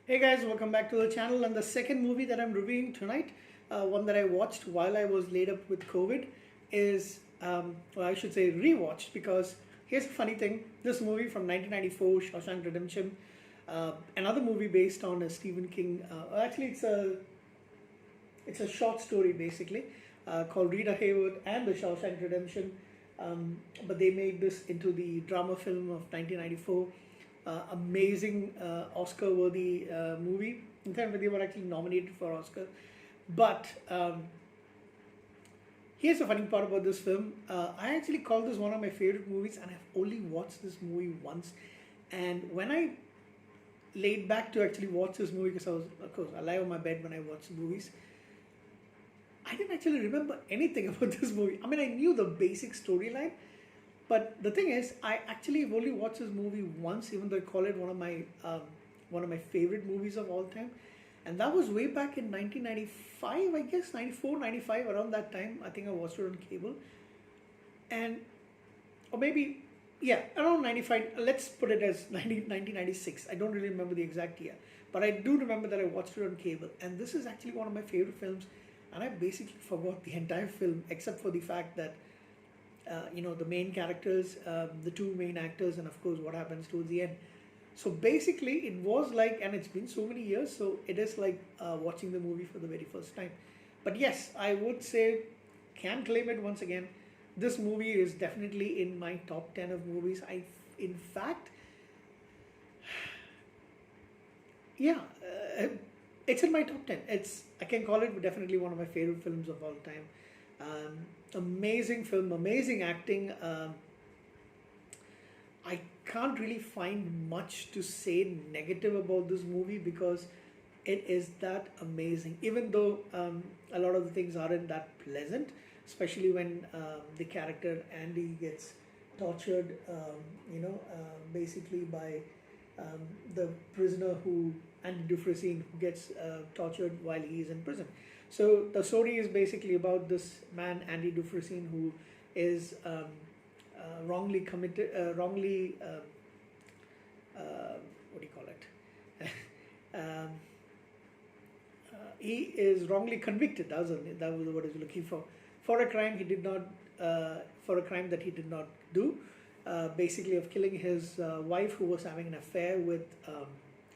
Hey guys, welcome back to the channel. And the second movie that I'm reviewing tonight, one that I watched while I was laid up with COVID, is, well, I should say rewatched, because here's a funny thing. This movie from 1994, Shawshank Redemption, another movie based on a Stephen King, actually it's a short story basically, called Rita Hayworth and the Shawshank Redemption. But they made this into the drama film of 1994. Amazing Oscar-worthy movie. In fact, they were actually nominated for Oscar. But here's the funny part about this film. I actually call this one of my favorite movies, and I've only watched this movie once. And when I laid back to actually watch this movie, because I was, of course, I lie on my bed when I watch movies, I didn't actually remember anything about this movie. I mean, I knew the basic storyline, but the thing is, I actually have only watched this movie once, even though I call it one of my favorite movies of all time, and that was way back in 1995, I guess, 94, 95, around that time. I think I watched it on cable, and or maybe, yeah, around 95. Let's put it as 1996. I don't really remember the exact year, but I do remember that I watched it on cable, and this is actually one of my favorite films. And I basically forgot the entire film except for the fact that the main characters, the two main actors, and of course what happens towards the end. So basically, it was like, and it's been so many years, so it is like watching the movie for the very first time. But yes, I would say, can claim it once again. This movie is definitely in my top 10 of movies. In fact, yeah, it's in my top 10. I can call it definitely one of my favorite films of all time. Amazing film, amazing acting. I can't really find much to say negative about this movie because it is that amazing. Even though a lot of the things aren't that pleasant, especially when the character Andy gets tortured, basically by the prisoner who Andy Dufresne, who gets tortured while he is in prison. So the story is basically about this man Andy Dufresne, who is wrongly committed, wrongly what do you call it? um, he is wrongly convicted. That was what I was looking for a crime he did not for a crime that he did not do. Basically, of killing his wife, who was having an affair with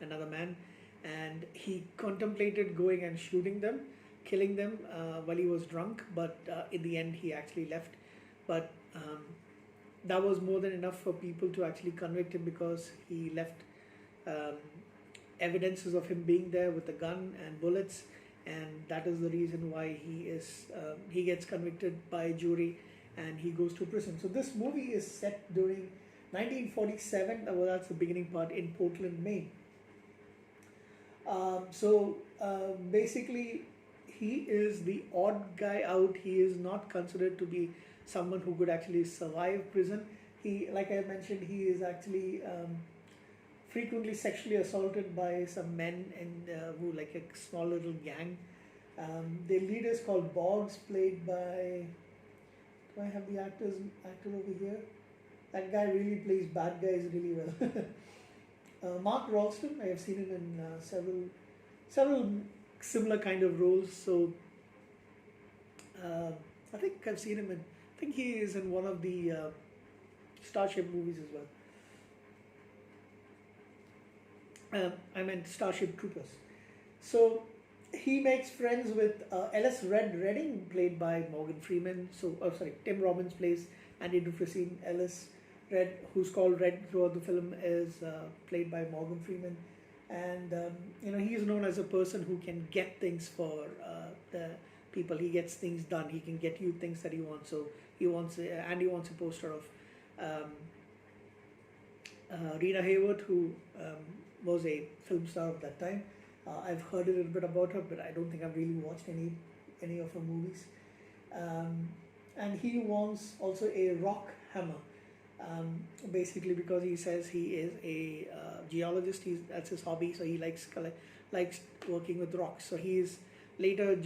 another man, and he contemplated going and shooting them, killing them while he was drunk. But in the end, he actually left. But that was more than enough for people to actually convict him, because he left um, evidences of him being there with a gun and bullets, and that is the reason why he gets convicted by a jury, and he goes to prison. So this movie is set during 1947. Well, that's the beginning part, in Portland, Maine. Basically, he is the odd guy out. He is not considered to be someone who could actually survive prison. He, like I mentioned, he is actually frequently sexually assaulted by some men, and who, like, a small little gang. The leader is called Boggs, played by. Do I have the actor over here? That guy really plays bad guys really well. Mark Rolston, I have seen him in several similar kind of roles. So uh, I think I've seen him in. I think he is in one of the Starship movies as well. I meant Starship Troopers. So he makes friends with Ellis Red Redding, played by Morgan Freeman. So, oh, sorry, Tim Robbins plays Andy Dufresne. Ellis Red, who's called Red throughout the film, is played by Morgan Freeman. And he is known as a person who can get things for the people. He gets things done. He can get you things that you want. So Andy wants a poster of um, Rita Hayworth, who was a film star of that time. I've heard a little bit about her, but I don't think I've really watched any of her movies. And he wants also a rock hammer, basically because he says he is a geologist. That's his hobby, so he likes working with rocks. So he is later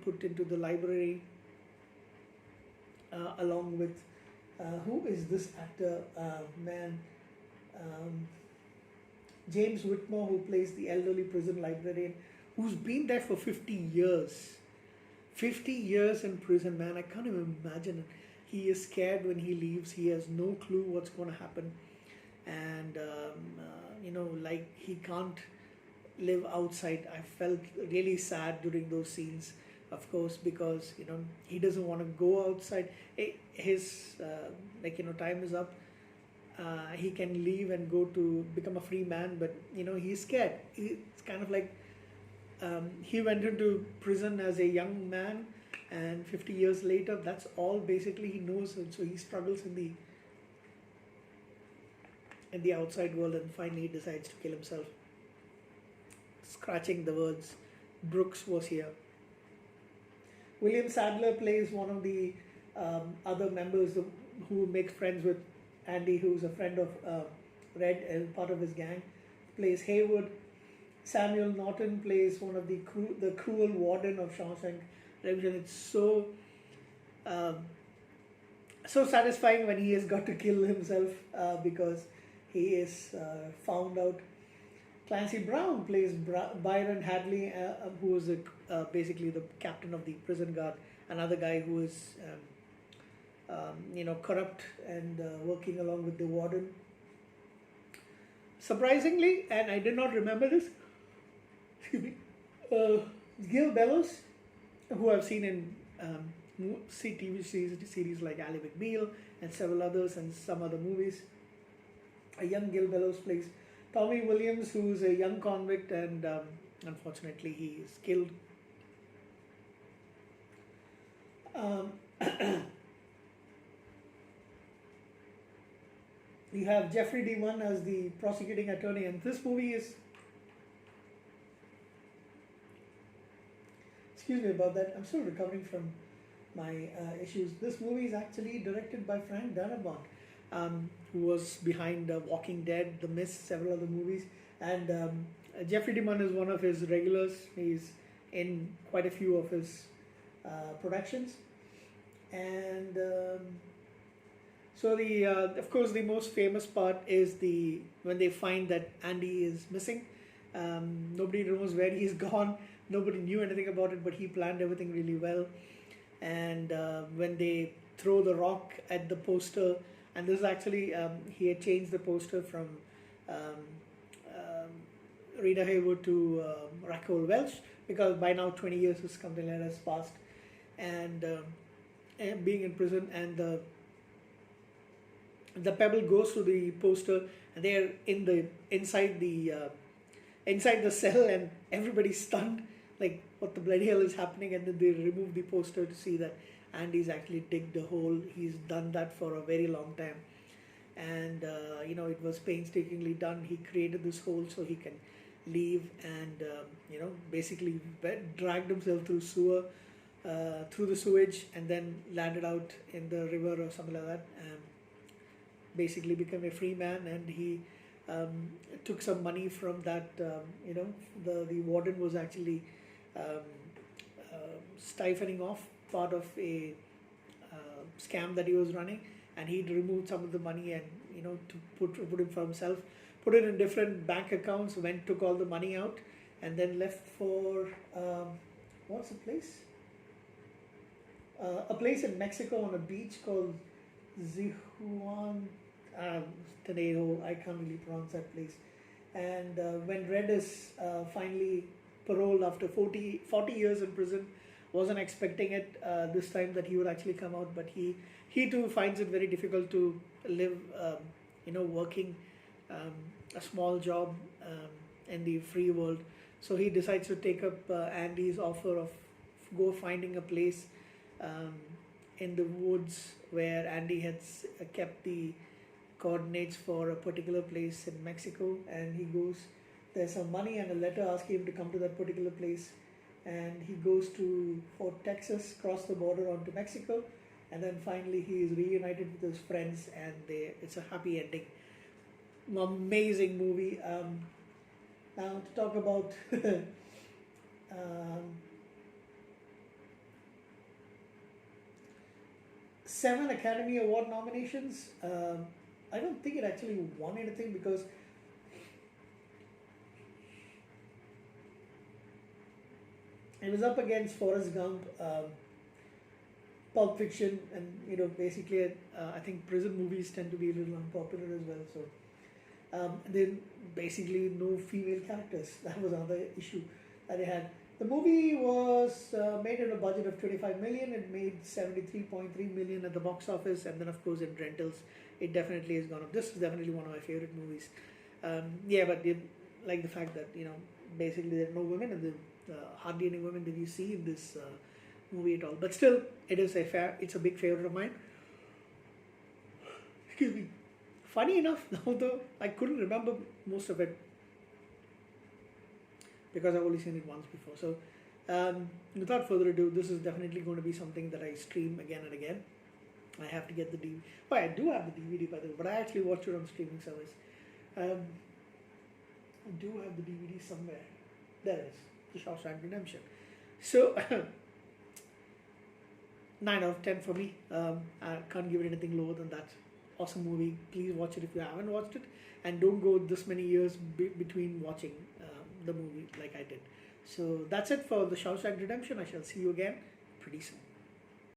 put into the library along with who is this actor, man? James Whitmore, who plays the elderly prison librarian, who's been there for 50 years. 50 years in prison, man. I can't even imagine it. He is scared when he leaves. He has no clue what's going to happen. And, like he can't live outside. I felt really sad during those scenes, of course, because, he doesn't want to go outside. His, time is up. He can leave and go to become a free man, but he's scared. It's kind of like he went into prison as a young man, and 50 years later, that's all basically he knows, and so he struggles in the outside world, and finally he decides to kill himself. Scratching the words, Brooks was here. William Sadler plays one of the other members who makes friends with Andy, who's a friend of Red and part of his gang. Plays Haywood. Samuel Norton plays one of the cruel warden of Shawshank Redemption. It's so satisfying when he has got to kill himself because he is found out. Clancy Brown plays Byron Hadley, who is basically the captain of the prison guard. Another guy who is corrupt and working along with the warden. Surprisingly, and I did not remember this, excuse me, Gil Bellows, who I've seen in TV series like Ally McBeal and several others and some other movies. A young Gil Bellows plays Tommy Williams, who's a young convict, and unfortunately he is killed. We have Jeffrey D. Munn as the prosecuting attorney, and this movie is, excuse me about that, I'm still recovering from my issues. This movie is actually directed by Frank Darabont, who was behind Walking Dead, The Mist, several other movies, and Jeffrey D. Munn is one of his regulars. He's in quite a few of his productions, and so of course the most famous part is when they find that Andy is missing. Nobody knows where he's gone. Nobody knew anything about it, but he planned everything really well. And when they throw the rock at the poster, and this is actually he had changed the poster from Rita Hayworth to Raquel Welch, because by now 20 years has something like that has passed, and being in prison, and the pebble goes to the poster, and they're inside the cell, and everybody's stunned, like what the bloody hell is happening, and then they remove the poster to see that Andy's actually digged a hole. He's done that for a very long time, and it was painstakingly done. He created this hole so he can leave, and basically dragged himself through through the sewage, and then landed out in the river or something like that. Basically became a free man, and he took some money from that. The warden was actually siphoning off part of a scam that he was running, and he'd removed some of the money and to put it for himself, put it in different bank accounts, took all the money out, and then left for what's the place? A place in Mexico on a beach called Zihuan. Tanejo, I can't really pronounce that place. And when Red is finally paroled after 40 years in prison, wasn't expecting it this time that he would actually come out, but he too finds it very difficult to live, working a small job in the free world. So he decides to take up Andy's offer of finding a place in the woods where Andy had kept the coordinates for a particular place in Mexico, and he goes. There's some money and a letter asking him to come to that particular place, and he goes to Fort Texas, cross the border onto Mexico, and then finally he is reunited with his friends, and it's a happy ending. Amazing movie. Now to talk about 7 Academy Award nominations. I don't think it actually won anything because It was up against Forrest Gump, Pulp Fiction, and basically, I think prison movies tend to be a little unpopular as well. So, then basically no female characters. That was another issue that they had. The movie was made at a budget of 25 million. It made 73.3 million at the box office, and then of course in rentals, it definitely has gone up. This is definitely one of my favorite movies. Yeah, but like the fact that basically there are no women, and hardly any women did you see in this movie at all. But still, it's a big favorite of mine. Excuse me. Funny enough, although I couldn't remember most of it because I've only seen it once before. So, without further ado, this is definitely going to be something that I stream again and again. I have to get the DVD. Oh, I do have the DVD by the way, but I actually watch it on streaming service. I do have the DVD somewhere. There it is, The Shawshank Redemption. So, 9 out of 10 for me. I can't give it anything lower than that. Awesome movie. Please watch it if you haven't watched it, and don't go this many years between watching the movie like I did. So that's it for The Shawshank Redemption. I shall see you again pretty soon.